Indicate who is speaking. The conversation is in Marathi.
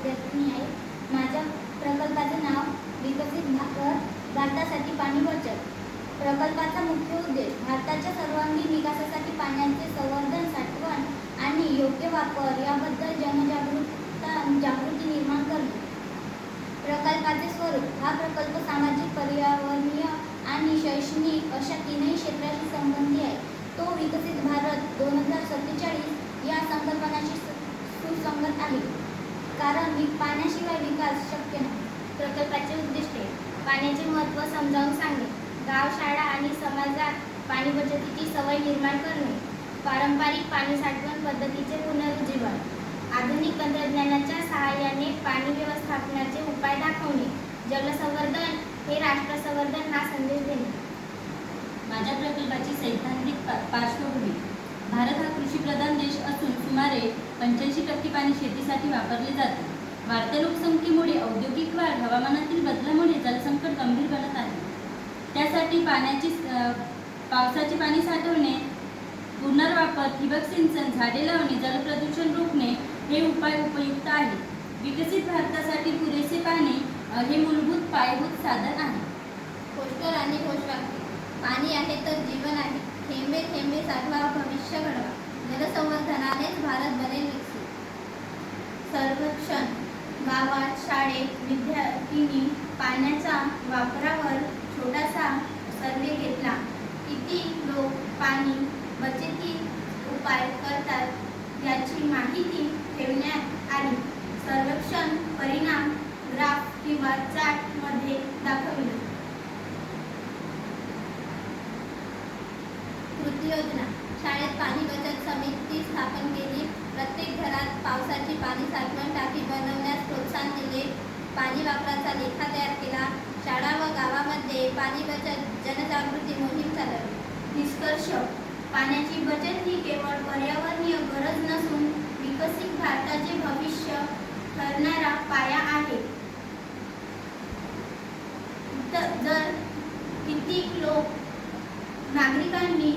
Speaker 1: विद्यार्थिनी आहे. माझ्या प्रकल्पाचे नाव विकसित भारतासाठी पाणी बचत. प्रकल्पाचा मुख्य उद्देश भारताच्या सर्वांगीण विकासासाठी पाण्याचे संवर्धन, साठवण आणि योग्य वापर याबद्दल जनजागृती निर्माण करणे. प्रकल्पाचे स्वरूप. हा प्रकल्प सामाजिक, पर्यावरणीय आणि शैक्षणिक अशा तीनही क्षेत्राशी संबंधित आहे. तो विकसित भारत 2047 या संकल्पनाशी सुसंगत आहे, कारण पाण्याशिवाय विकास शक्य नाही. प्रकल्पाचे उद्दिष्टे. पाण्याचे महत्त्व समजावून सांगणे, गाव, शाळा आणि समाजात पाणी बचतीची सवय निर्माण करणे, पारंपरिक पाणी साठवण पद्धतीचे पुनरुज्जीवन, आधुनिक तंत्रज्ञानाच्या सहाय्याने पाणी व्यवस्थापनाचे उपाय दाखवणे, जलसंवर्धन हे राष्ट्र संवर्धन हा संदेश देणे.
Speaker 2: माझ्या प्रकल्पाची सैद्धांतिक पार्श्वभूमी. भारत हा कृषीप्रधान देश असून सुमारे 85% पाणी शेतीसाठी वापरले जाते. वाढत्या लोकसंख्येमुळे औद्योगिक वाढ, हवामानातील बदलामुळे जलसंकट गंभीर बनत आहे. त्यासाठी पावसाचे पाणी साठवणे, पुनर्वापर, ठिबक सिंचन, झाडे लावणे, जलप्रदूषण रोखणे हे उपाय उपयुक्त आहेत. विकसित भारतासाठी पुरेसे पाणी हे मूलभूत पायाभूत साधन आहे.
Speaker 1: पोस्टर आणि घोषवाक्य. पाणी आहे तर जीवन आहे. थेंबे थेंबे साठवा, भविष्य घडवा. जलसंवर्धनानेच भारत बनेल विकसित. सर्वेक्षण. गावात, शाळेत विद्यार्थिनी पाण्याच्या वापरावर छोटासा सर्वे घेतला. किती लोक पाणी बचती उपाय करतात याची माहिती ठेवण्यात आली. सर्वेक्षण परिणाम ग्राफ किंवा चार्ट मध्ये दाखविले. कृती योजना. शाळेत पाणी बचत समिती स्थापन केली. प्रत्येक घरात पावसाची पाणी साठवण टाकी बनवण्यास प्रोत्साहन दिले. पाणी वापराचा लेखा तयार केला. शाळा व गावामध्ये पाणी बचत जनजागृती मोहीम चालवली. निष्कर्ष. पाण्याची बचत ही केवळ पर्यावरणीय गरज नसून विकसित भारताचे भविष्य ठरणारा पाया आहे. जर कित्येक लोक नागरिकांनी